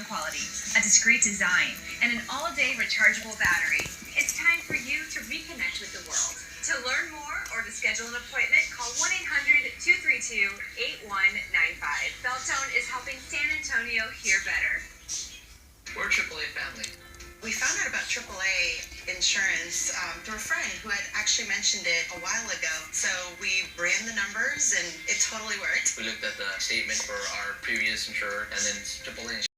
sound quality, a discreet design, and an all-day rechargeable battery. It's time for you to reconnect with the world. To learn more or to schedule an appointment, call 1-800-232-8195. Beltone is helping San Antonio hear better. We're a AAA family. We found out about AAA insurance through a friend who had actually mentioned it a while ago. So we ran the numbers and it totally worked. We looked at the statement for our previous insurer and then AAA